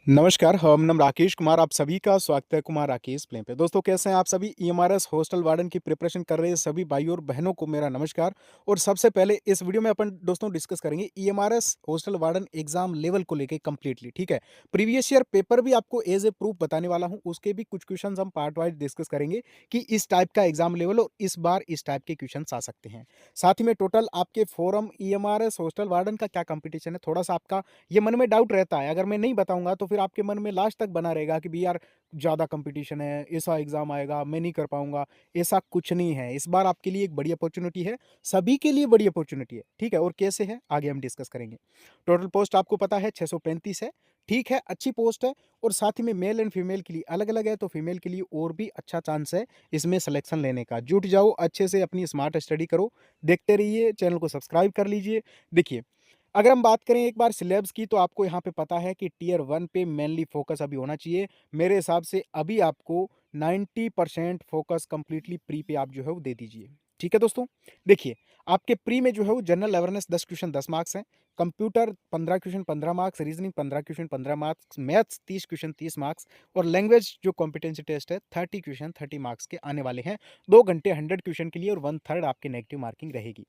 नमस्कार, हम नाम राकेश कुमार, आप सभी का स्वागत है कुमार राकेश प्लेन पे। दोस्तों कैसे हैं आप सभी? ईएमआरएस हॉस्टल वार्डन की प्रिपरेशन कर रहे सभी भाइयों और बहनों को मेरा नमस्कार। और सबसे पहले इस वीडियो में अपन दोस्तों डिस्कस करेंगे EMRS hostel warden exam level को लेके कंप्लीटली, ठीक है? प्रीवियस ईयर पेपर भी आपको एज ए प्रूफ बताने वाला हूँ, उसके भी कुछ क्वेश्चंस हम पार्ट वाइज डिस्कस करेंगे कि इस टाइप का एग्जाम लेवल और इस बार इस टाइप के क्वेश्चंस आ सकते हैं। साथ ही में टोटल आपके फोरम ईएमआरएस हॉस्टल वार्डन का क्या कंपटीशन है, थोड़ा-सा आपका ये मन में डाउट रहता है, अगर मैं नहीं बताऊँगा तो फिर आपके मन में लास्ट तक बना रहेगा कि भी यार ज़्यादा कंपटीशन है, ऐसा एग्ज़ाम आएगा, मैं नहीं कर पाऊँगा। ऐसा कुछ नहीं है, इस बार आपके लिए एक बड़ी अपॉर्च्युनिटी है, सभी के लिए बड़ी अपॉर्च्युनिटी है, ठीक है? और कैसे है, आगे हम डिस्कस करेंगे। टोटल पोस्ट आपको पता है 635 है, ठीक है, अच्छी पोस्ट है और साथ ही में मेल एंड फीमेल के लिए अलग-अलग है, तो फीमेल के लिए और भी अच्छा चांस है इसमें सिलेक्शन लेने का। जुट जाओ, अच्छे से अपनी स्मार्ट स्टडी करो, देखते रहिए, चैनल को सब्सक्राइब कर लीजिए। देखिए, अगर हम बात करें एक बार सिलेबस की तो आपको यहाँ पे पता है कि टियर 1 पे मेनली फोकस अभी होना चाहिए। मेरे हिसाब से अभी आपको 90% फोकस कंप्लीटली प्री पे आप जो है वो दे दीजिए। ठीक है दोस्तों? देखिए, आपके प्री में जो है वो जनरल अवेयरनेस 10 क्वेश्चन 10 मार्क्स हैं, computer 15 question 15 marks, reasoning 15 question 15 marks, maths 30 question 30 marks और लैंग्वेज जो कॉम्पिटेंसी टेस्ट है 30 क्वेश्चन 30 मार्क्स के आने वाले हैं। 2 घंटे 100 क्वेश्चन के लिए और 1/3 आपकी नेगेटिव मार्किंग रहेगी।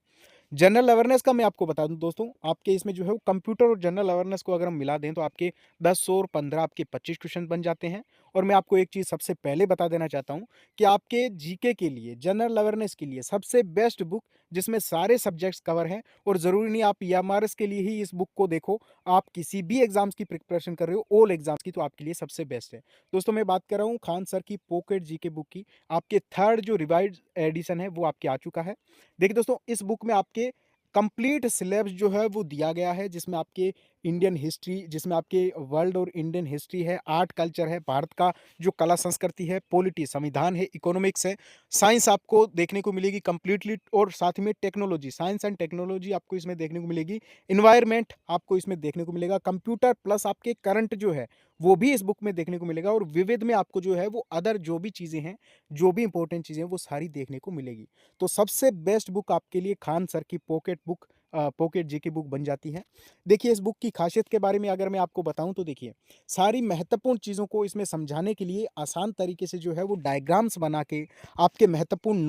जनरल अवेयरनेस का मैं आपको बता दूं दोस्तों, आपके इसमें जो है वो कंप्यूटर और जनरल अवेयरनेस को अगर हम मिला दें तो आपके 10 और 15 आपके 25 क्वेश्चन बन जाते हैं। और मैं आपको एक चीज़ सबसे पहले बता देना चाहता हूं कि आपके जीके के लिए, जनरल अवेयरनेस के लिए सबसे बेस्ट बुक जिसमें सारे सब्जेक्ट्स कवर हैं, और ज़रूरी नहीं आप ईएमआरएस के लिए ही इस बुक को देखो, आप किसी भी एग्जाम्स की प्रिपरेशन कर रहे हो, ऑल एग्जाम्स की, तो आपके लिए सबसे बेस्ट है। दोस्तों मैं बात कर रहा हूँ खान सर की पॉकेट जीके बुक की, आपके थर्ड जो रिवाइज एडिशन है वो आपके आ चुका है। देखिए दोस्तों, इस बुक में आपके कंप्लीट सिलेबस जो है वो दिया गया है, जिसमें आपके इंडियन हिस्ट्री, जिसमें आपके वर्ल्ड और इंडियन हिस्ट्री है, आर्ट कल्चर है, भारत का जो कला संस्कृति है, पॉलिटी संविधान है, इकोनॉमिक्स है, साइंस आपको देखने को मिलेगी कंप्लीटली, और साथ में टेक्नोलॉजी, साइंस एंड टेक्नोलॉजी आपको इसमें देखने को मिलेगी, इन्वायरमेंट आपको इसमें देखने को मिलेगा, कंप्यूटर प्लस आपके करंट जो है वो भी इस बुक में देखने को मिलेगा, और विविध में आपको जो है वो अदर जो भी चीज़ें हैं, जो भी इंपॉर्टेंट चीज़ें हैं वो सारी देखने को मिलेगी। तो सबसे बेस्ट बुक आपके लिए खान सर की pocket book, pocket GK book बन जाती है। देखिए, इस बुक की खासियत के बारे में अगर मैं आपको बताऊं तो देखिए, सारी महत्वपूर्ण चीज़ों को इसमें समझाने के लिए आसान तरीके से जो है वो डायग्राम्स बना के, आपके महत्वपूर्ण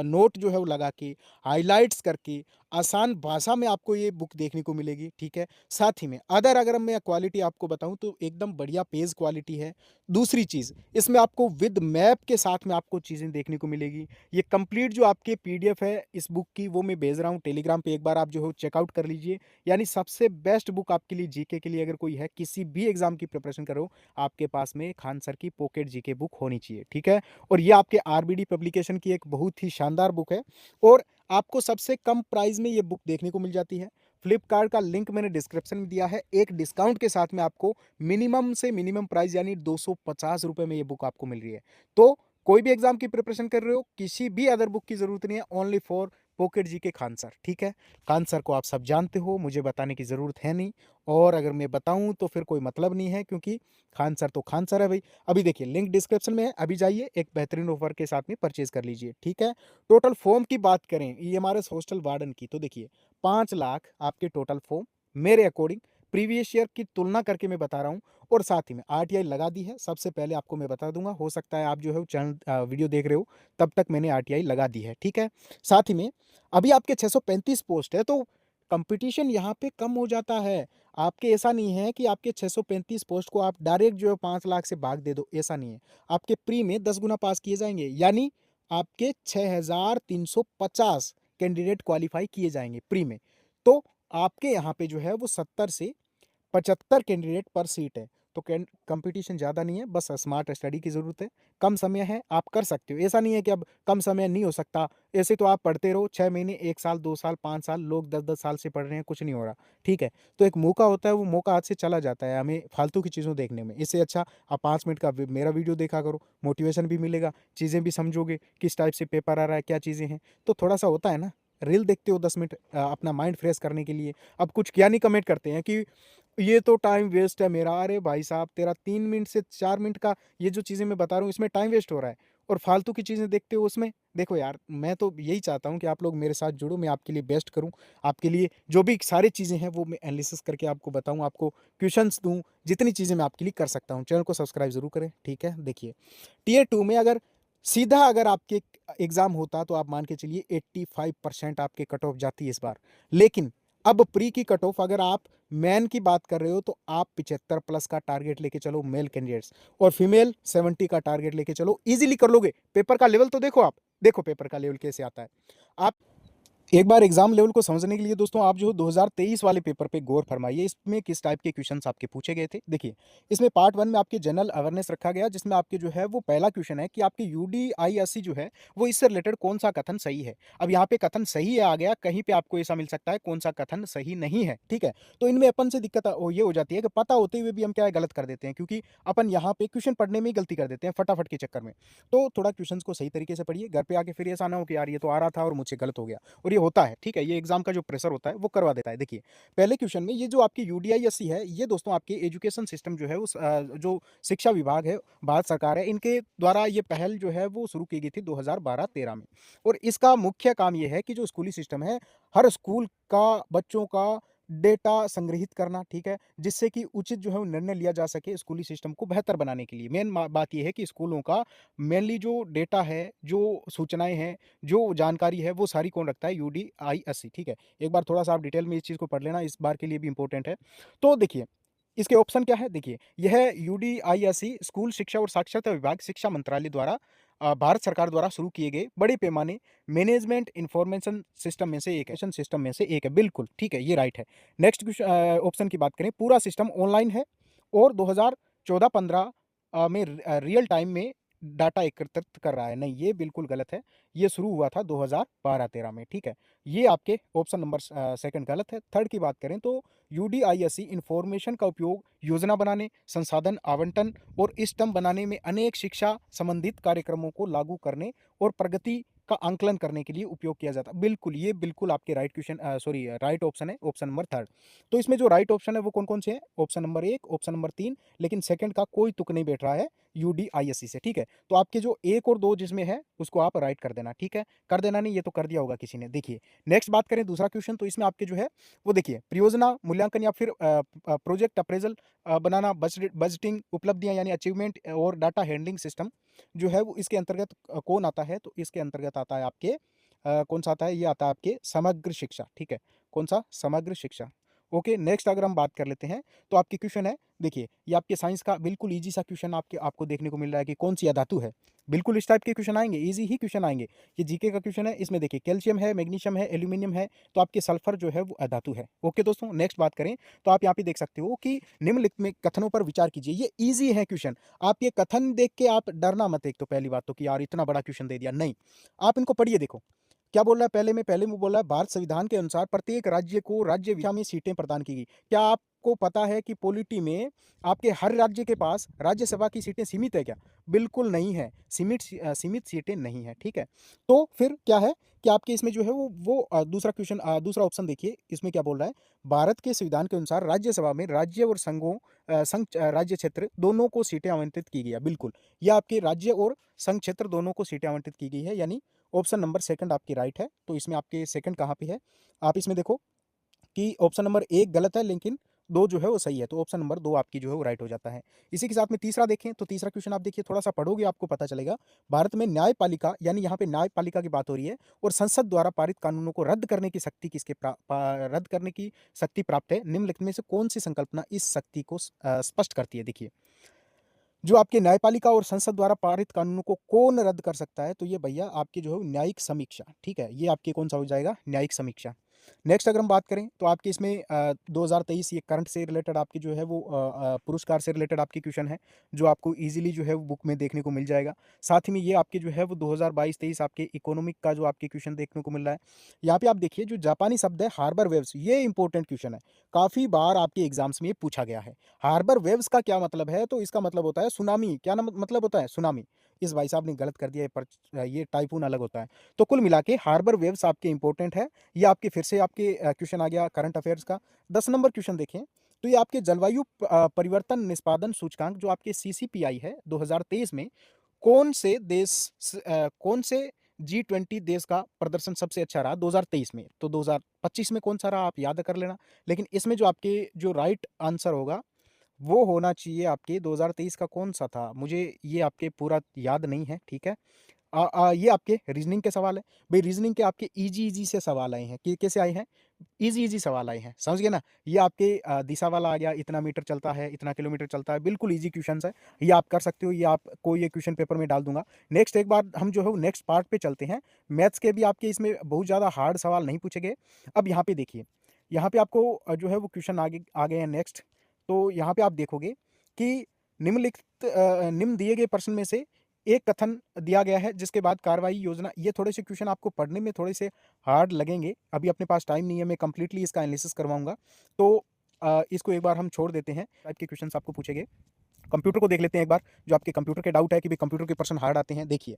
नोट जो है वो लगा के, हाइलाइट्स करके, आसान भाषा में आपको ये बुक देखने को मिलेगी, ठीक है? साथ ही में अगर मैं क्वालिटी आपको बताऊं तो एकदम बढ़िया पेज क्वालिटी है। दूसरी चीज़, इसमें आपको विद मैप के साथ में आपको चीज़ें देखने को मिलेगी। ये कंप्लीट जो आपके पीडीएफ है इस बुक की वो मैं भेज रहा हूँ टेलीग्राम पे, एक बार आप जो है चेकआउट कर लीजिए। यानी सबसे बेस्ट बुक आपके लिए जीके के लिए अगर कोई है, किसी भी एग्जाम की प्रिपरेशन करो, आपके पास में खान सर की पॉकेट जीके बुक होनी चाहिए, ठीक है? और ये आपके आरबीडी पब्लिकेशन की एक बहुत ही शानदार बुक है, और आपको सबसे कम प्राइस में ये बुक देखने को मिल जाती है। फ्लिपकार्ट का लिंक मैंने डिस्क्रिप्शन में दिया है, एक डिस्काउंट के साथ में आपको मिनिमम से मिनिमम प्राइस यानी 250 रुपए में ये बुक आपको मिल रही है। तो कोई भी एग्जाम की प्रिपरेशन कर रहे हो, किसी भी अदर बुक की जरूरत नहीं है, ओनली फॉर पॉकेट जी के खान सर, ठीक है? खान सर को आप सब जानते हो, मुझे बताने की ज़रूरत है नहीं, और अगर मैं बताऊं तो फिर कोई मतलब नहीं है, क्योंकि खान सर तो खान सर है भाई। अभी देखिए, लिंक डिस्क्रिप्शन में है, अभी जाइए एक बेहतरीन ऑफर के साथ में परचेज कर लीजिए, ठीक है? टोटल फॉर्म की बात करें ईएमआरएस हॉस्टल वार्डन की, तो देखिए 5 लाख आपके टोटल फॉर्म, मेरे अकॉर्डिंग प्रीवियस ईयर की तुलना करके मैं बता रहा हूँ। और साथ ही में आरटीआई लगा दी है, सबसे पहले आपको मैं बता दूंगा, हो सकता है आप जो है चैनल वीडियो देख रहे हो तब तक मैंने आरटीआई लगा दी है, ठीक है? साथ ही में अभी आपके 635 पोस्ट है, तो कंपटीशन यहाँ पे कम हो जाता है। आपके ऐसा नहीं है कि आपके 635 पोस्ट को आप डायरेक्ट जो है 5 लाख से भाग दे दो, ऐसा नहीं है। आपके प्री में 10 गुना पास किए जाएंगे, यानी आपके 6350 कैंडिडेट क्वालिफाई किए जाएंगे प्री में। तो आपके यहाँ पे जो है वो 70 से 75 कैंडिडेट पर सीट है। तो कंपटीशन ज़्यादा नहीं है, बस स्मार्ट स्टडी की ज़रूरत है। कम समय है, आप कर सकते हो, ऐसा नहीं है कि अब कम समय नहीं हो सकता। ऐसे तो आप पढ़ते रहो 6 महीने, 1 साल, 2 साल, 5 साल, लोग 10-10 साल से पढ़ रहे हैं, कुछ नहीं हो रहा, ठीक है? तो एक मौका होता है, वो मौका हाथ से चला जाता है हमें फालतू की चीज़ों देखने में। इससे अच्छा आप 5 मिनट का मेरा वीडियो देखा करो, मोटिवेशन भी मिलेगा, चीज़ें भी समझोगे, किस टाइप से पेपर आ रहा है, क्या चीज़ें हैं। तो थोड़ा-सा होता है ना, रील देखते हो 10 मिनट अपना माइंड फ्रेश करने के लिए। अब कुछ क्या नहीं कमेंट करते हैं कि ये तो टाइम वेस्ट है मेरा। अरे भाई साहब, तेरा 3 मिनट से 4 मिनट का ये जो चीज़ें मैं बता रहा हूँ इसमें टाइम वेस्ट हो रहा है। और फालतू की चीज़ें देखते हो उसमें। देखो यार, मैं तो यही चाहता हूँ कि आप लोग मेरे साथ जुड़ो, मैं आपके लिए बेस्ट करूँ, आपके लिए जो भी सारी चीज़ें हैं वो मैं एनालिसिस करके आपको बताऊँ, आपको क्वेश्चंस दूँ, जितनी चीज़ें मैं आपके लिए कर सकता हूँ। चैनल को सब्सक्राइब ज़रूर करें, ठीक है? देखिए, टियर 2 में अगर सीधा अगर आपके एग्ज़ाम होता तो आप मान के चलिए 85% आपके कट ऑफ जाती इस बार। लेकिन अब प्री की कट ऑफ अगर आप मेन की बात कर रहे हो तो आप 75 प्लस का टारगेट लेके चलो मेल कैंडिडेट्स, और फीमेल 70 का टारगेट लेके चलो, ईज़िली कर लोगे। पेपर का लेवल तो देखो आप, देखो पेपर का लेवल कैसे आता है। आप एक बार एग्जाम लेवल को समझने के लिए दोस्तों आप जो 2023 वाले पेपर पे गौर फरमाइए, इसमें किस टाइप के क्वेश्चंस आपके पूछे गए थे। देखिए, इसमें पार्ट 1 में आपके जनरल अवेयरनेस रखा गया, जिसमें आपके जो है वो पहला क्वेश्चन है कि आपके यूडीआईएससी जो है वो इससे रिलेटेड कौन सा कथन सही है। अब यहाँ पे कथन सही है आ गया, कहीं पे आपको ऐसा मिल सकता है कौन सा कथन सही नहीं है, ठीक है। तो इनमें अपन से दिक्कत ये हो जाती है कि पता होते हुए भी हम क्या है गलत कर देते हैं, क्योंकि अपन यहाँ पे क्वेश्चन पढ़ने में ही गलती कर देते हैं फटाफट के चक्कर में। तो थोड़ा क्वेश्चन को सही तरीके से पढ़िए, घर पे आके फिर ऐसा ना हो कि यार ये तो आ रहा था और मुझसे गलत हो गया। और ये होता है, ठीक है, ये एग्जाम का जो प्रेशर होता है वो करवा देता है। देखिए, पहले क्वेश्चन में ये जो आपकी यूडीआईएससी है, ये दोस्तों आपके एजुकेशन सिस्टम जो है उस जो शिक्षा विभाग है, भारत सरकार है, इनके द्वारा ये पहल जो है वो शुरू की गई थी 2012-13 में। और इसका मुख्य काम ये है कि जो स्कूली सिस्टम है, हर स्कूल का बच्चों का डेटा संग्रहित करना, ठीक है, जिससे कि उचित जो है वो निर्णय लिया जा सके स्कूली सिस्टम को बेहतर बनाने के लिए। मेन बात ये है कि स्कूलों का मेनली जो डेटा है, जो सूचनाएं हैं, जो जानकारी है, वो सारी कौन रखता है? यूडीआईएससी, ठीक है। एक बार थोड़ा सा आप डिटेल में इस चीज़ को पढ़ लेना, इस बार के लिए भी इंपॉर्टेंट है। तो देखिए, इसके ऑप्शन क्या है? देखिए, यह यूडीआईएससी स्कूल शिक्षा और साक्षरता विभाग, शिक्षा मंत्रालय द्वारा भारत सरकार द्वारा शुरू किए गए बड़े पैमाने मैनेजमेंट इंफॉर्मेशन सिस्टम में से एक है, सिस्टम में से एक है, बिल्कुल ठीक है, ये राइट है। नेक्स्ट ऑप्शन की बात करें, पूरा सिस्टम ऑनलाइन है और 2014-15 में रियल टाइम में डाटा एकत्रित कर रहा है। नहीं, ये बिल्कुल गलत है। ये शुरू हुआ था 2012-13 में, ठीक है। ये आपके ऑप्शन नंबर सेकंड गलत है। थर्ड की बात करें तो यूडीआईएससी इंफॉर्मेशन का उपयोग योजना बनाने, संसाधन आवंटन और इष्टतम बनाने में अनेक शिक्षा संबंधित कार्यक्रमों को लागू करने और प्रगति का आंकलन करने के लिए उपयोग किया जाता है। बिल्कुल, ये बिल्कुल आपके right question sorry right option है, ऑप्शन नंबर थर्ड। तो इसमें जो राइट ऑप्शन है वो कौन-कौन से हैं? ऑप्शन नंबर 1, ऑप्शन नंबर 3, लेकिन सेकंड का कोई तुक नहीं बैठ रहा है यूडीआईएससी से, ठीक है। तो आपके जो 1 और 2 जिसमें है उसको आप राइट कर देना, ठीक है। कर देना नहीं, ये तो कर दिया होगा किसी ने। देखिए, नेक्स्ट बात करें दूसरा क्वेश्चन, तो इसमें आपके जो है वो देखिए, परियोजना मूल्यांकन या फिर प्रोजेक्ट अप्रेज़ल बनाना, बजटिंग, उपलब्धियाँ यानी अचीवमेंट और डाटा हैंडलिंग सिस्टम जो है वो इसके अंतर्गत कौन आता है? तो इसके अंतर्गत आता है आपके कौन-सा आता है? ये आता है आपके समग्र शिक्षा, ठीक है। कौन-सा? समग्र शिक्षा। ओके, नेक्स्ट अगर हम बात कर लेते हैं, तो आपके क्वेश्चन है, देखिए, ये आपके साइंस का बिल्कुल ईज़ी सा क्वेश्चन आपको देखने को मिल रहा है कि कौन-सी अधातु है? बिल्कुल इस टाइप के क्वेश्चन आएँगे, ईज़ी ही क्वेश्चन आएँगे। ये जीके का क्वेश्चन है, इसमें देखिए कैल्शियम है, मैग्नीशियम है, एल्यूमीनियम है, तो आपके सल्फर जो है वो अधातु है। ओके दोस्तों, नेक्स्ट बात करें, तो आप यहाँ पे देख सकते हो कि निम्नलिखित में कथनों पर विचार कीजिए। ये ईज़ी है क्वेश्चन। आप ये कथन देख के आप डरना मत, एक तो पहली बात तो कि यार इतना बड़ा क्वेश्चन दे दिया, नहीं। आप इनको पढ़िए, देखो। क्या बोल रहा है पहले में बोल रहा है, भारत संविधान के अनुसार प्रत्येक राज्य को राज्य विशा में सीटें प्रदान की गई। क्या आपको पता है कि पॉलिटी में आपके हर राज्य के पास राज्यसभा की सीटें सीमित है क्या? बिल्कुल नहीं है। सीमित सीटें नहीं है, ठीक है। तो फिर क्या है कि आपके इसमें जो है दूसरा क्वेश्चन दूसरा ऑप्शन देखिए, इसमें क्या बोल रहा है? भारत के संविधान के अनुसार राज्यसभा में राज्य और राज्य क्षेत्र दोनों को सीटें आवंटित की गई है, बिल्कुल। ये आपके राज्य और संघ क्षेत्र दोनों को सीटें आवंटित की गई है, यानी ऑप्शन नंबर सेकंड आपकी राइट है। तो इसमें आपके सेकंड कहाँ पे है? आप इसमें देखो कि ऑप्शन नंबर 1 गलत है, लेकिन 2 जो है वो सही है, तो ऑप्शन नंबर 2 आपकी जो है वो राइट हो जाता है। इसी के साथ में तीसरा देखें, तो तीसरा क्वेश्चन आप देखिए, थोड़ा-सा पढ़ोगे आपको पता चलेगा। भारत में न्यायपालिका, यानी यहाँ पे न्यायपालिका की बात हो रही है, और संसद द्वारा पारित कानूनों को रद्द करने की शक्ति रद्द करने की शक्ति प्राप्त है। निम्नलिखित में से कौन-सी संकल्पना इस शक्ति को स्पष्ट करती है? देखिए, जो आपके न्यायपालिका और संसद द्वारा पारित कानूनों को कौन रद्द कर सकता है? तो ये भैया आपकी जो है न्यायिक समीक्षा, ठीक है? ये आपकी कौन-सा हो जाएगा? न्यायिक समीक्षा। नेक्स्ट अगर हम बात करें, तो आपके इसमें 2023 ये करंट से रिलेटेड आपकी जो है वो पुरस्कार से रिलेटेड आपकी क्वेश्चन है, जो आपको ईज़िली जो है वो बुक में देखने को मिल जाएगा। साथ ही में ये आपके जो है वो 2022-23 आपके इकोनॉमिक का जो आपके क्वेश्चन देखने को मिल रहा है। यहाँ पे आप देखिए, जो जापानी शब्द है हार्बर वेव्स, ये इंपॉर्टेंट क्वेश्चन है। काफ़ी बार आपके एग्ज़ाम्स में ये पूछा गया है। हार्बर वेव्स का क्या मतलब है? तो इसका मतलब होता है सुनामी। क्या मतलब होता है? सुनामी। इस भाई साहब ने गलत कर दिया है, ये टाइपून अलग होता है। तो कुल मिला के हार्बर वेव्स आपके इंपॉर्टेंट है। ये आपके फिर से आपके क्वेश्चन आ गया करंट अफेयर्स का। 10 नंबर क्वेश्चन देखें, तो ये आपके जलवायु परिवर्तन निष्पादन सूचकांक जो आपके सीसीपीआई है 2023 में कौन से G20 देश का प्रदर्शन सबसे अच्छा रहा 2023 में? तो 2025 में कौन सा रहा आप याद कर लेना। लेकिन इसमें जो आपके जो राइट आंसर होगा वो होना चाहिए आपके 2023 का कौन-सा था? मुझे ये आपके पूरा याद नहीं है, ठीक है? ये आपके रीज़निंग के सवाल हैं। भई रीज़निंग के आपके ईज़ी-ईज़ी से सवाल आए हैं कि कैसे आए हैं? ईज़ी-ईज़ी सवाल आए हैं, समझ गए ना? ये आपके दिशा वाला आ गया, इतना मीटर चलता है, इतना किलोमीटर चलता है, बिल्कुल ईज़ी क्वेश्चन्स है। ये आप कर सकते हो, ये आपको ये क्वेश्चन पेपर में डाल दूँगा। नेक्स्ट एक बार हम जो है वो नेक्स्ट पार्ट पे चलते हैं। मैथ्स के भी आपके इसमें बहुत ज़्यादा हार्ड सवाल नहीं पूछे गए। अब यहाँ पे देखिए, यहाँ पे आपको जो है वो क्वेश्चन आगे आ गए हैं नेक्स्ट। तो यहाँ पे आप देखोगे कि निम्न दिए गए प्रश्न में से एक कथन दिया गया है जिसके बाद कार्रवाई योजना। ये थोड़े से क्वेश्चन आपको पढ़ने में थोड़े से हार्ड लगेंगे। अभी अपने पास टाइम नहीं है, मैं कंप्लीटली इसका एनालिसिस करवाऊँगा। तो इसको एक बार हम छोड़ देते हैं। टाइप के क्वेश्चंस आपको पूछे गए। कंप्यूटर को देख लेते हैं एक बार, जो आपके कंप्यूटर के डाउट है कि भई कंप्यूटर के प्रश्न हार्ड आते हैं। देखिए,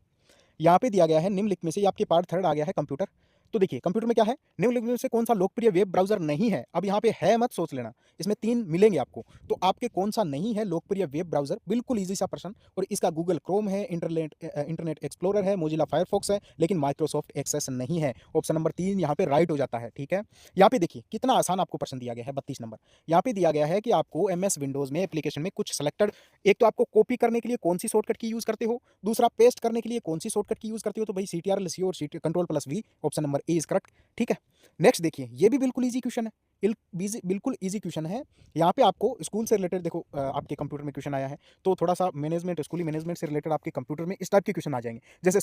यहाँ पे दिया गया है निम्नलिखित में से, ये आपके पार्ट 3 आ गया है कंप्यूटर। तो देखिए कंप्यूटर में क्या है, निम्नलिखित में से कौन सा लोकप्रिय वेब ब्राउज़र नहीं है? अब यहाँ पे है मत सोच लेना, इसमें 3 मिलेंगे आपको। तो आपके कौन सा नहीं है लोकप्रिय वेब ब्राउज़र? बिल्कुल ईज़ी सा प्रश्न। और इसका गूगल क्रोम है, इंटरनेट एक्सप्लोरर है, मोज़िला फायरफॉक्स है, लेकिन माइक्रोसॉफ्ट एक्सेस नहीं है। ऑप्शन नंबर 3 यहाँ पे राइट हो जाता है, ठीक है? यहाँ पे देखिए कितना आसान आपको प्रश्न दिया गया है, 32 नंबर। यहाँ पे दिया गया है कि आपको एमएस विंडोज़ में एप्लीकेशन में कुछ सेलेक्टेड, एक तो आपको कॉपी करने के लिए कौन-सी शॉर्टकट की यूज़ करते हो, दूसरा पेस्ट करने के लिए कौन-सी शॉर्टकट की यूज़ करते हो? तो भाई CTRL-C और कंट्रोल+V, option number A is correct, ठीक है? नेक्स्ट देखिए, ये भी बिल्कुल ईज़ी क्वेश्चन है। बिल्कुल ईज़ी क्वेश्चन है। यहाँ पे आपको स्कूल से रिलेटेड देखो आपके कंप्यूटर में क्वेश्चन आया है, तो थोड़ा-सा मैनेजमेंट, स्कूली मैनेजमेंट से रिलेटेड आपके कंप्यूटर में इस टाइप के क्वेश्चन आ जाएँगे। जैसे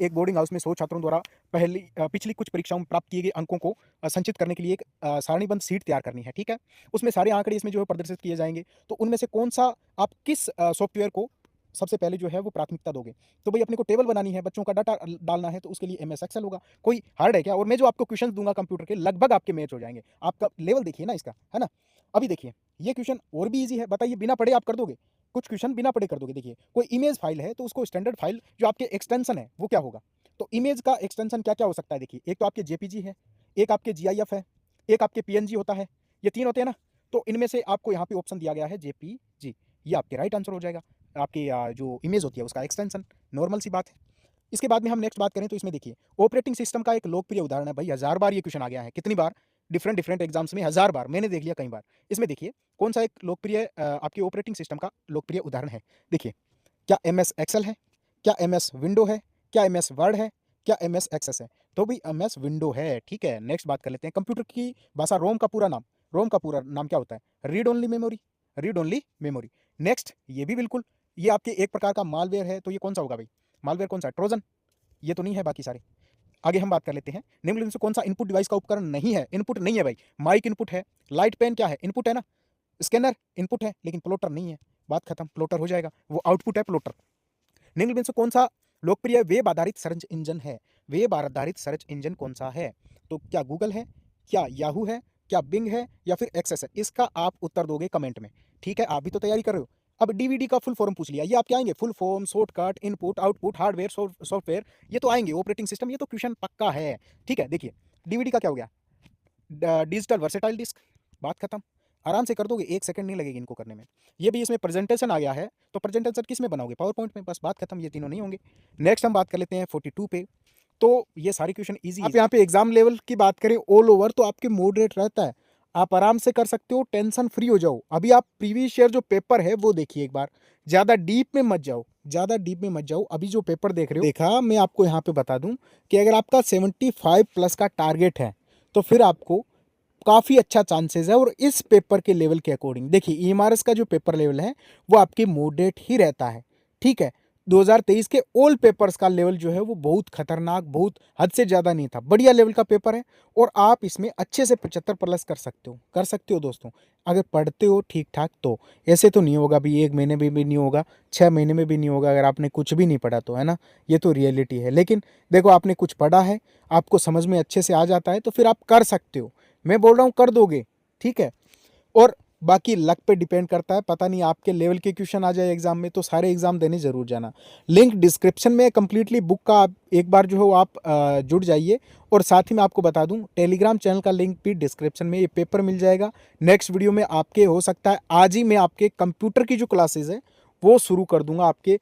एक बोर्डिंग हाउस में 100 छात्रों द्वारा पिछली कुछ परीक्षाओं में प्राप्त किए गए अंकों को संचित करने के लिए एक सारणीबद्ध शीट तैयार करनी है, ठीक है? उसमें सारे आंकड़े इसमें जो है प्रदर्शित किए जाएँगे। तो उनमें से कौन-सा आप किस सॉफ्टवेयर को सबसे पहले जो है वो प्राथमिकता दोगे? तो भई अपने को टेबल बनानी है, बच्चों का डाटा डालना है, तो उसके लिए एमएस एक्सेल होगा। कोई हार्ड है क्या? और मैं जो आपको क्वेश्चन दूँगा कंप्यूटर के, लगभग आपके मैच हो जाएँगे। आपका लेवल देखिए ना इसका, है ना? अभी देखिए, ये क्वेश्चन और भी ईज़ी है, बताइए बिना पढ़े आप कर दोगे? कुछ क्वेश्चन बिना पढ़े कर दोगे। देखिए, कोई इमेज फाइल है तो उसको स्टैंडर्ड फाइल जो आपके एक्सटेंशन है, वो क्या होगा? तो इमेज का एक्सटेंशन क्या-क्या हो सकता है देखिए, एक तो आपके जेपीजी है, एक आपके जीआईएफ है, एक आपके पीएनजी होता है, ये 3 होते हैं ना? तो इनमें से आपको यहाँ पे ऑप्शन दिया गया है जेपीजी, ये आपके राइट आंसर हो जाएगा। आपकी जो इमेज होती है उसका एक्सटेंशन, नॉर्मल सी बात है। इसके बाद में हम नेक्स्ट बात करें तो इसमें देखिए, ऑपरेटिंग सिस्टम का एक लोकप्रिय उदाहरण है, भाई 1000 बार ये क्वेश्चन आ गया है। कितनी बार? डिफरेंट एग्जाम्स में 1000 बार, मैंने देख लिया कई बार। इसमें देखिए कौन सा एक लोकप्रिय आपके ऑपरेटिंग सिस्टम का लोकप्रिय उदाहरण है। देखिए, क्या एमएस एक्सेल है? क्या एमएस विंडो है? क्या एमएस वर्ड है? क्या एमएस एक्सेस है? तो भाई एमएस विंडो है, ठीक है। नेक्स्ट बात कर लेते हैं, कंप्यूटर की भाषा रोम का पूरा नाम क्या होता है? Read only memory. नेक्स्ट, ये भी बिल्कुल, ये आपके एक प्रकार का मालवेयर है, तो ये कौन सा होगा भाई? मालवेयर कौन सा है? ट्रोजन? ये तो नहीं है बाकी सारे। आगे हम बात कर लेते हैं, निम्नलिखित में से कौन सा इनपुट डिवाइस का उपकरण नहीं है? इनपुट नहीं है भाई, माइक इनपुट है, लाइट पेन क्या है? इनपुट है ना, स्कैनर इनपुट है, लेकिन प्लॉटर नहीं है। बात खत्म, प्लॉटर हो जाएगा, वो आउटपुट है प्लॉटर। निम्नलिखित में से कौन सा लोकप्रिय वेब आधारित सर्च इंजन है? वेब आधारित सर्च इंजन कौन सा है? तो क्या गूगल है, क्या याहू है, क्या बिंग है, या फिर एक्सेस है? इसका आप उत्तर दोगे कमेंट में, ठीक है? आप भी तो तैयारी कर रहे हो। अब डीवीडी का फुल फॉर्म पूछ लिया, ये आप क्या आएंगे? Full form, shortcut, input, output, hardware, software, ये तो आएंगे। ऑपरेटिंग सिस्टम, ये तो क्वेश्चन पक्का है, ठीक है? देखिए, डीवीडी का क्या हो गया? Digital versatile disc. बात खत्म, आराम से कर दोगे, 1 सेकंड नहीं लगेगी इनको करने में। ये भी इसमें प्रेजेंटेशन आ गया है, तो प्रेजेंटेशन किस में बनाओगे? पावर पॉइंट में, बस बात खत्म, ये तीनों नहीं होंगे। नेक्स्ट हम बात कर लेते हैं 42 पे। तो ये सारी क्वेश्चन ईजी। आप यहाँ पे एग्जाम लेवल की बात करें ऑल ओवर, तो आपके मॉडरेट रहता है, आप आराम से कर सकते हो, टेंशन फ्री हो जाओ। अभी आप प्रीवियस ईयर जो पेपर है वो देखिए एक बार, ज़्यादा डीप में मत जाओ। अभी जो पेपर देख रहे हो, देखा मैं आपको यहाँ पे बता दूं कि अगर आपका 75 प्लस का टारगेट है तो फिर आपको काफ़ी अच्छा चांसेस है। और इस पेपर के लेवल के अकॉर्डिंग देखिए, ईएमआरएस का जो पेपर लेवल है वो आपके मॉडरेट ही रहता है, ठीक है? 2023 के ऑल पेपर्स का लेवल जो है वो बहुत खतरनाक, बहुत हद से ज़्यादा नहीं था, बढ़िया लेवल का पेपर है। और आप इसमें अच्छे से 75 प्लस कर सकते हो दोस्तों, अगर पढ़ते हो ठीक ठाक तो। ऐसे तो नहीं होगा भी 1 महीने में भी नहीं होगा, 6 महीने में भी नहीं होगा, अगर आपने कुछ भी नहीं पढ़ा तो, है ना? ये तो रियलिटी है। लेकिन देखो, आपने कुछ पढ़ा है, आपको समझ में अच्छे से आ जाता है, तो फिर आप कर सकते हो। मैं बोल रहा हूँ कर दोगे, ठीक है? और बाकी लक पे डिपेंड करता है, पता नहीं आपके लेवल के क्वेश्चन आ जाए एग्जाम में, तो सारे एग्जाम देने जरूर जाना। लिंक डिस्क्रिप्शन में कंप्लीटली बुक का आप एक बार जो है वो आप जुड़ जाइए। और साथ ही मैं आपको बता दूं, टेलीग्राम चैनल का लिंक भी डिस्क्रिप्शन में, ये पेपर मिल जाएगा। नेक्स्ट वीडियो में आपके हो सकता है आज ही मैं आपके कंप्यूटर की जो क्लासेज है वो शुरू कर दूंगा आपके